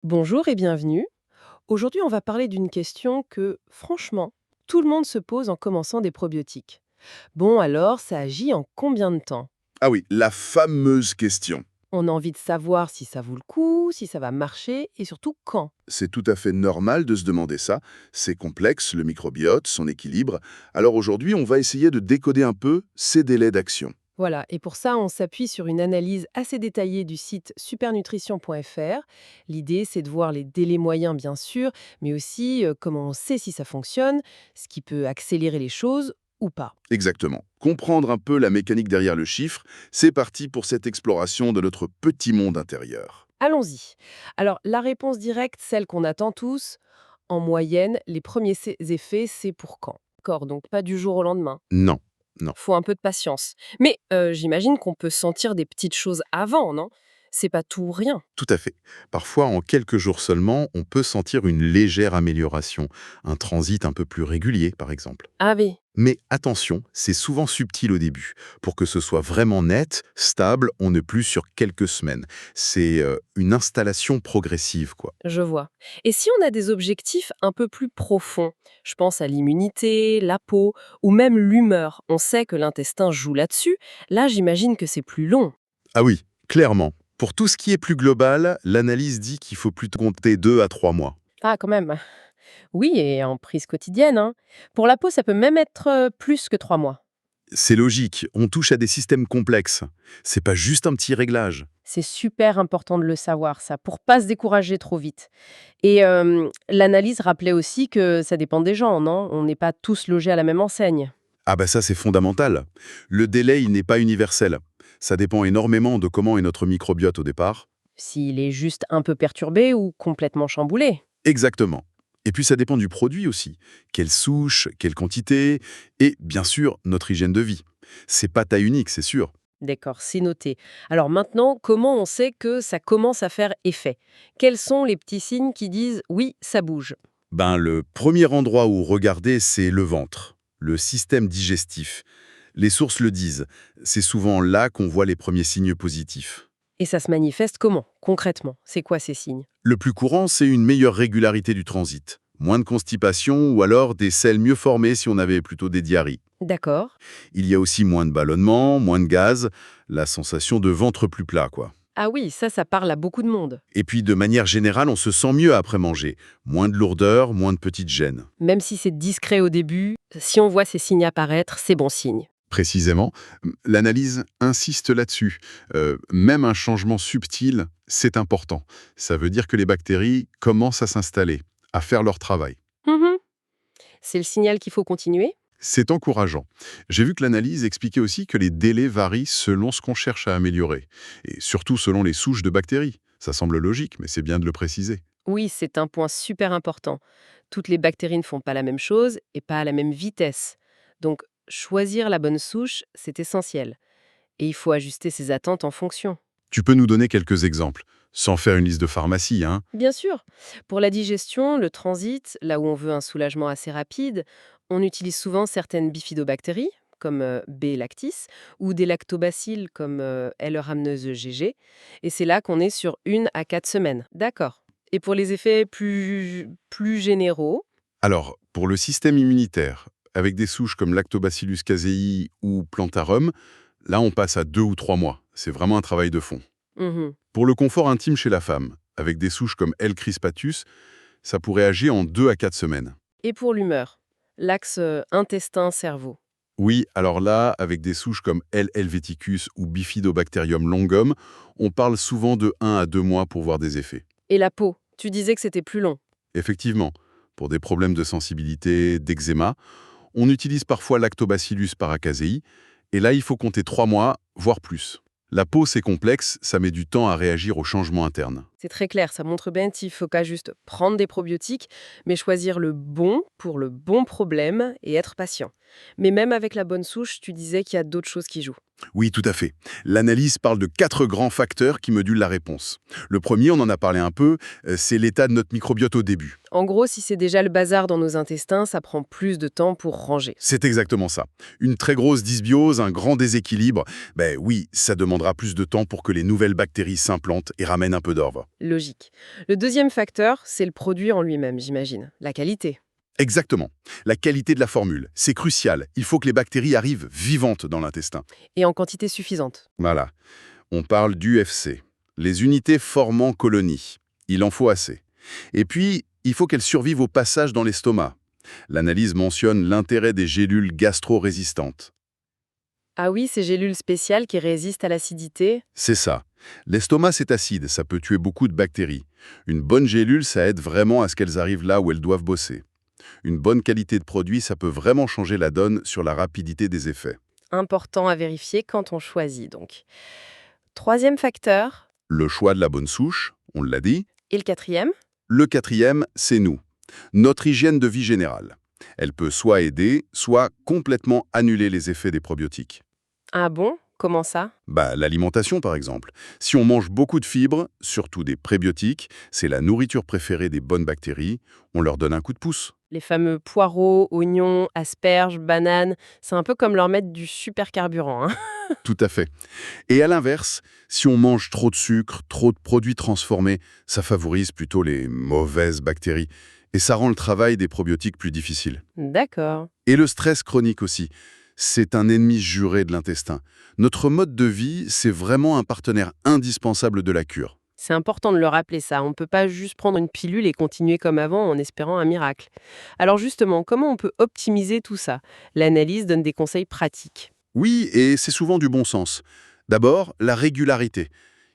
Bonjour et bienvenue. Aujourd'hui, on va parler d'une question que, franchement, tout le monde se pose en commençant des probiotiques. Bon, alors, ça agit en combien de temps? Ah oui, la fameuse question. On a envie de savoir si ça vaut le coup, si ça va marcher et surtout quand. C'est tout à fait normal de se demander ça. C'est complexe, le microbiote, son équilibre. Alors aujourd'hui, on va essayer de décoder un peu ces délais d'action. Voilà, et pour ça, on s'appuie sur une analyse assez détaillée du site supernutrition.fr. L'idée, c'est de voir les délais moyens, bien sûr, mais aussi comment on sait si ça fonctionne, ce qui peut accélérer les choses ou pas. Exactement. Comprendre un peu la mécanique derrière le chiffre, c'est parti pour cette exploration de notre petit monde intérieur. Allons-y. Alors, la réponse directe, celle qu'on attend tous, en moyenne, les premiers effets, c'est pour quand? D'accord, donc pas du jour au lendemain. Non, non. Faut un peu de patience. Mais j'imagine qu'on peut sentir des petites choses avant, non? C'est pas tout ou rien. Tout à fait. Parfois, en quelques jours seulement, on peut sentir une légère amélioration, un transit un peu plus régulier, par exemple. Ah oui, Mais attention, c'est souvent subtil au début. Pour que ce soit vraiment net, stable, on ne plus sur quelques semaines. C'est une installation progressive, quoi. je vois. Et si on a des objectifs un peu plus profonds, je pense à l'immunité, la peau, ou même l'humeur, on sait que l'intestin joue là-dessus, là j'imagine que c'est plus long. Ah oui, clairement. Pour tout ce qui est plus global, l'analyse dit qu'il faut plutôt compter 2 à 3 mois. Ah quand même. Oui, et en prise quotidienne, hein. Pour la peau, ça peut même être plus que 3 mois. C'est logique, on touche à des systèmes complexes. C'est pas juste un petit réglage. C'est super important de le savoir, ça, pour pas se décourager trop vite. Et l'analyse rappelait aussi que ça dépend des gens, non? On n'est pas tous logés à la même enseigne. Ah bah ça c'est fondamental. Le délai, il n'est pas universel. Ça dépend énormément de comment est notre microbiote au départ. S'il est juste un peu perturbé ou complètement chamboulé. Exactement. Et puis ça dépend du produit aussi. Quelle souche, quelle quantité, et bien sûr notre hygiène de vie. C'est pas taille unique, c'est sûr. D'accord, c'est noté. Alors maintenant, comment on sait que ça commence à faire effet? Quels sont les petits signes qui disent oui, ça bouge? Ben le premier endroit où regarder, c'est le ventre, le système digestif. Les sources le disent. C'est souvent là qu'on voit les premiers signes positifs. Et ça se manifeste comment, concrètement? C'est quoi ces signes? Le plus courant, c'est une meilleure régularité du transit. Moins de constipation ou alors des selles mieux formées si on avait plutôt des diarrhées. D'accord. Il y a aussi moins de ballonnement, moins de gaz, la sensation de ventre plus plat, quoi. Ah oui, ça parle à beaucoup de monde. Et puis, de manière générale, on se sent mieux après manger. Moins de lourdeur, moins de petites gênes. Même si c'est discret au début, si on voit ces signes apparaître, c'est bon signe. Précisément, l'analyse insiste là-dessus. Même un changement subtil, c'est important. Ça veut dire que les bactéries commencent à s'installer, à faire leur travail. Mhm. C'est le signal qu'il faut continuer? C'est encourageant. J'ai vu que l'analyse expliquait aussi que les délais varient selon ce qu'on cherche à améliorer, et surtout selon les souches de bactéries. Ça semble logique, mais c'est bien de le préciser. Oui, c'est un point super important. Toutes les bactéries ne font pas la même chose et pas à la même vitesse. Donc, choisir la bonne souche, c'est essentiel. Et il faut ajuster ses attentes en fonction. Tu peux nous donner quelques exemples, sans faire une liste de pharmacie, hein. Bien sûr, pour la digestion, le transit, là où on veut un soulagement assez rapide, on utilise souvent certaines bifidobactéries, comme B. lactis, ou des lactobacilles comme L. rhamneuse GG. Et c'est là qu'on est sur 1 à 4 semaines. D'accord. Et pour les effets plus généraux, Alors, pour le système immunitaire, avec des souches comme Lactobacillus casei ou Plantarum, là on passe à 2 ou 3 mois. C'est vraiment un travail de fond. mhm. Pour le confort intime chez la femme, avec des souches comme L. crispatus, ça pourrait agir en 2 à 4 semaines. Et pour l'humeur, l'axe intestin-cerveau. Oui, alors là, avec des souches comme L. helveticus ou Bifidobacterium longum, on parle souvent de 1 à 2 mois pour voir des effets. Et la peau, tu disais que c'était plus long. Effectivement, pour des problèmes de sensibilité, d'eczéma, on utilise parfois Lactobacillus paracasei, et là il faut compter 3 mois, voire plus. La peau, c'est complexe, ça met du temps à réagir aux changements internes. C'est très clair, ça montre bien qu'il faut pas juste prendre des probiotiques, mais choisir le bon pour le bon problème et être patient. Mais même avec la bonne souche, tu disais qu'il y a d'autres choses qui jouent. Oui, tout à fait. L'analyse parle de 4 grands facteurs qui modulent la réponse. Le premier, on en a parlé un peu, c'est l'état de notre microbiote au début. En gros, si c'est déjà le bazar dans nos intestins, ça prend plus de temps pour ranger. C'est exactement ça. Une très grosse dysbiose, un grand déséquilibre, ben oui, ça demandera plus de temps pour que les nouvelles bactéries s'implantent et ramènent un peu d'ordre. Logique. Le deuxième facteur, c'est le produit en lui-même, j'imagine. La qualité. Exactement. La qualité de la formule, c'est crucial. Il faut que les bactéries arrivent vivantes dans l'intestin. Et en quantité suffisante. Voilà. On parle d'UFC, les unités formant colonie. Il en faut assez. Et puis, il faut qu'elles survivent au passage dans l'estomac. L'analyse mentionne l'intérêt des gélules gastro-résistantes. Ah oui, ces gélules spéciales qui résistent à l'acidité. C'est ça. L'estomac, c'est acide, ça peut tuer beaucoup de bactéries. Une bonne gélule, ça aide vraiment à ce qu'elles arrivent là où elles doivent bosser. Une bonne qualité de produit, ça peut vraiment changer la donne sur la rapidité des effets. Important à vérifier quand on choisit, donc. Troisième facteur. Le choix de la bonne souche, on l'a dit. Et le quatrième? Le quatrième, c'est nous. Notre hygiène de vie générale. Elle peut soit aider, soit complètement annuler les effets des probiotiques. Ah bon? Comment ça? L'alimentation, par exemple. Si on mange beaucoup de fibres, surtout des prébiotiques, c'est la nourriture préférée des bonnes bactéries, on leur donne un coup de pouce. Les fameux poireaux, oignons, asperges, bananes, c'est un peu comme leur mettre du super carburant, hein. Tout à fait. Et à l'inverse, si on mange trop de sucre, trop de produits transformés, ça favorise plutôt les mauvaises bactéries. Et ça rend le travail des probiotiques plus difficile. D'accord. Et le stress chronique aussi. C'est un ennemi juré de l'intestin. Notre mode de vie, c'est vraiment un partenaire indispensable de la cure. C'est important de le rappeler ça. On ne peut pas juste prendre une pilule et continuer comme avant en espérant un miracle. Alors justement, comment on peut optimiser tout ça? L'analyse donne des conseils pratiques. Oui, et c'est souvent du bon sens. D'abord, la régularité.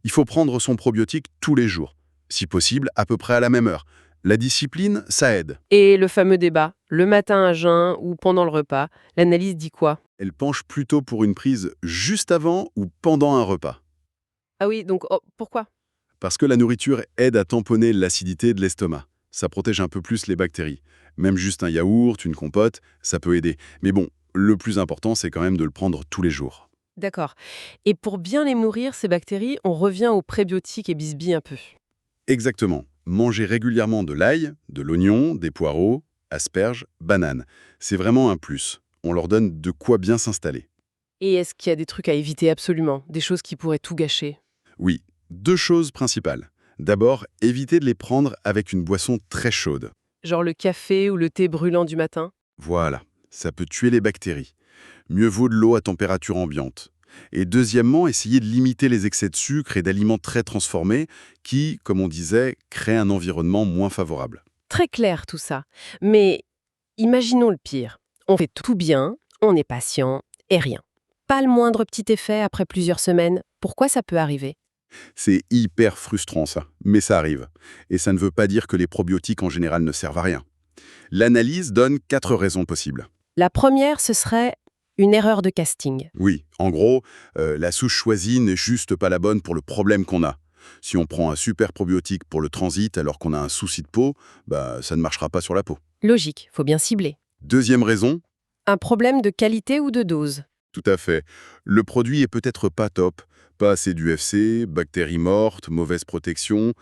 Il faut prendre son probiotique tous les jours. Si possible, à peu près à la même heure. La discipline, ça aide. Et le fameux débat, le matin à jeun ou pendant le repas, l'analyse dit quoi? Elle penche plutôt pour une prise juste avant ou pendant un repas. Ah oui, donc pourquoi? Parce que la nourriture aide à tamponner l'acidité de l'estomac. Ça protège un peu plus les bactéries. Même juste un yaourt, une compote, ça peut aider. Mais bon, le plus important, c'est quand même de le prendre tous les jours. D'accord. Et pour bien les nourrir, ces bactéries, on revient aux prébiotiques et bisbille un peu. Exactement. Manger régulièrement de l'ail, de l'oignon, des poireaux, asperges, bananes. C'est vraiment un plus. On leur donne de quoi bien s'installer. Et est-ce qu'il y a des trucs à éviter absolument? Des choses qui pourraient tout gâcher? Oui, deux choses principales. D'abord, éviter de les prendre avec une boisson très chaude. Genre le café ou le thé brûlant du matin? Voilà, ça peut tuer les bactéries. Mieux vaut de l'eau à température ambiante. Et deuxièmement, essayer de limiter les excès de sucre et d'aliments très transformés qui, comme on disait, créent un environnement moins favorable. Très clair tout ça. Mais imaginons le pire. On fait tout bien, on est patient, et rien. Pas le moindre petit effet après plusieurs semaines. Pourquoi ça peut arriver? C'est hyper frustrant ça, mais ça arrive. Et ça ne veut pas dire que les probiotiques en général ne servent à rien. L'analyse donne 4 raisons possibles. La première, ce serait une erreur de casting. Oui, en gros, la souche choisie n'est juste pas la bonne pour le problème qu'on a. Si on prend un super probiotique pour le transit alors qu'on a un souci de peau, ça ne marchera pas sur la peau. Logique, faut bien cibler. Deuxième raison, Un problème de qualité ou de dose? tout à fait. Le produit est peut-être pas top, pas assez d'UFC, bactéries mortes, mauvaise protection.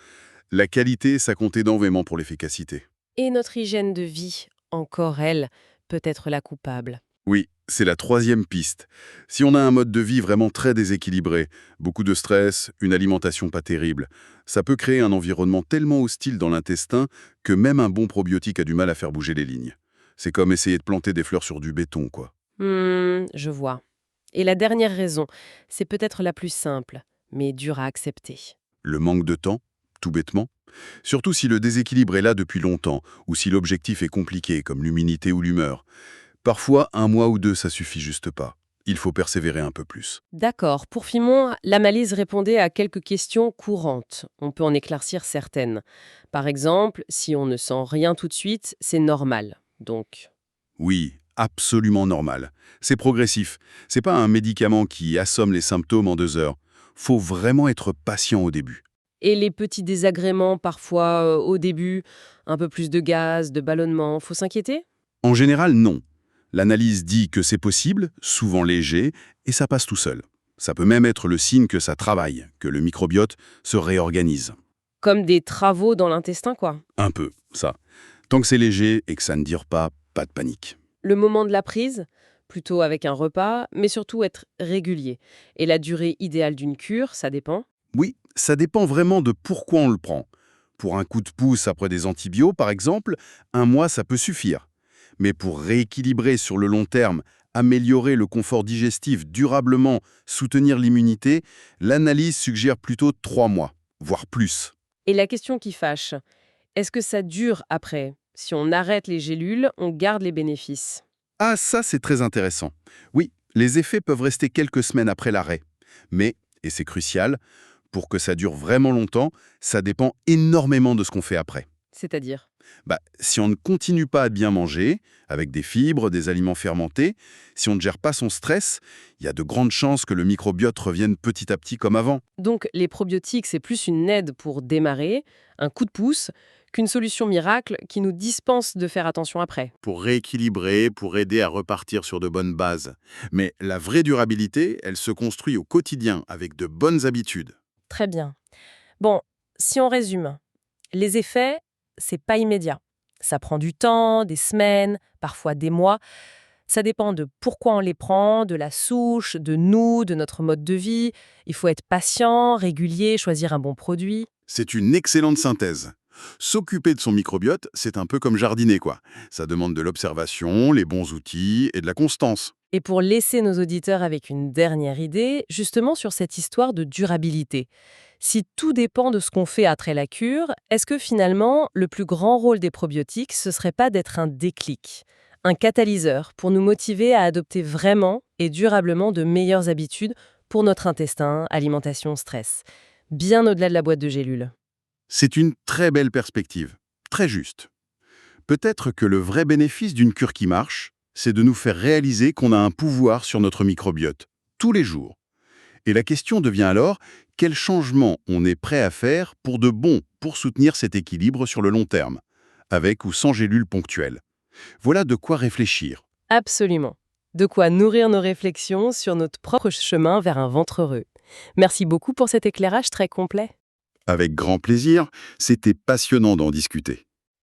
La qualité, ça compte énormément pour l'efficacité. Et notre hygiène de vie, encore elle, peut être la coupable. Oui, c'est la troisième piste. Si on a un mode de vie vraiment très déséquilibré, beaucoup de stress, une alimentation pas terrible, ça peut créer un environnement tellement hostile dans l'intestin que même un bon probiotique a du mal à faire bouger les lignes. C'est comme essayer de planter des fleurs sur du béton, quoi. Je vois. Et la dernière raison, c'est peut-être la plus simple, mais dure à accepter. Le manque de temps, tout bêtement. Surtout si le déséquilibre est là depuis longtemps, ou si l'objectif est compliqué, comme l'humidité ou l'humeur. Parfois, 1 mois ou 2, ça suffit juste pas. Il faut persévérer un peu plus. D'accord. Pour Fimon, l'analyse répondait à quelques questions courantes. On peut en éclaircir certaines. Par exemple, si on ne sent rien tout de suite, c'est normal. Donc, Oui, absolument normal. C'est progressif. C'est pas un médicament qui assomme les symptômes en 2 heures. Faut vraiment être patient au début. et les petits désagréments parfois au début, un peu plus de gaz, de ballonnement, faut s'inquiéter? En général, non. L'analyse dit que c'est possible, souvent léger, et ça passe tout seul. Ça peut même être le signe que ça travaille, que le microbiote se réorganise. Comme des travaux dans l'intestin, quoi. Un peu, ça. Tant que c'est léger et que ça ne dure pas de panique. Le moment de la prise, plutôt avec un repas, mais surtout être régulier. Et la durée idéale d'une cure, ça dépend. Oui, ça dépend vraiment de pourquoi on le prend. Pour un coup de pouce après des antibiotiques, par exemple, un mois, ça peut suffire. Mais pour rééquilibrer sur le long terme, améliorer le confort digestif durablement, soutenir l'immunité, l'analyse suggère plutôt 3 mois, voire plus. Et la question qui fâche, est-ce que ça dure après? Si on arrête les gélules, on garde les bénéfices. Ah, ça c'est très intéressant. Oui, les effets peuvent rester quelques semaines après l'arrêt. Mais, et c'est crucial, pour que ça dure vraiment longtemps, ça dépend énormément de ce qu'on fait après. C'est-à-dire? Si on ne continue pas à bien manger, avec des fibres, des aliments fermentés, si on ne gère pas son stress, il y a de grandes chances que le microbiote revienne petit à petit comme avant. Donc les probiotiques, c'est plus une aide pour démarrer, un coup de pouce, qu'une solution miracle qui nous dispense de faire attention après. Pour rééquilibrer, pour aider à repartir sur de bonnes bases. Mais la vraie durabilité, elle se construit au quotidien avec de bonnes habitudes. Très bien. Bon, si on résume, les effets, c'est pas immédiat. Ça prend du temps, des semaines, parfois des mois. Ça dépend de pourquoi on les prend, de la souche, de nous, de notre mode de vie. Il faut être patient, régulier, choisir un bon produit. C'est une excellente synthèse. S'occuper de son microbiote, c'est un peu comme jardiner, quoi. Ça demande de l'observation, les bons outils et de la constance. Et pour laisser nos auditeurs avec une dernière idée, justement sur cette histoire de durabilité. Si tout dépend de ce qu'on fait après la cure, est-ce que finalement, le plus grand rôle des probiotiques, ce serait pas d'être un déclic, un catalyseur pour nous motiver à adopter vraiment et durablement de meilleures habitudes pour notre intestin, alimentation, stress, bien au-delà de la boîte de gélules? C'est une très belle perspective, très juste. Peut-être que le vrai bénéfice d'une cure qui marche, c'est de nous faire réaliser qu'on a un pouvoir sur notre microbiote, tous les jours. Et la question devient alors, quel changement on est prêt à faire pour de bon, pour soutenir cet équilibre sur le long terme, avec ou sans gélules ponctuelles. Voilà de quoi réfléchir. Absolument. De quoi nourrir nos réflexions sur notre propre chemin vers un ventre heureux. Merci beaucoup pour cet éclairage très complet. Avec grand plaisir, c'était passionnant d'en discuter.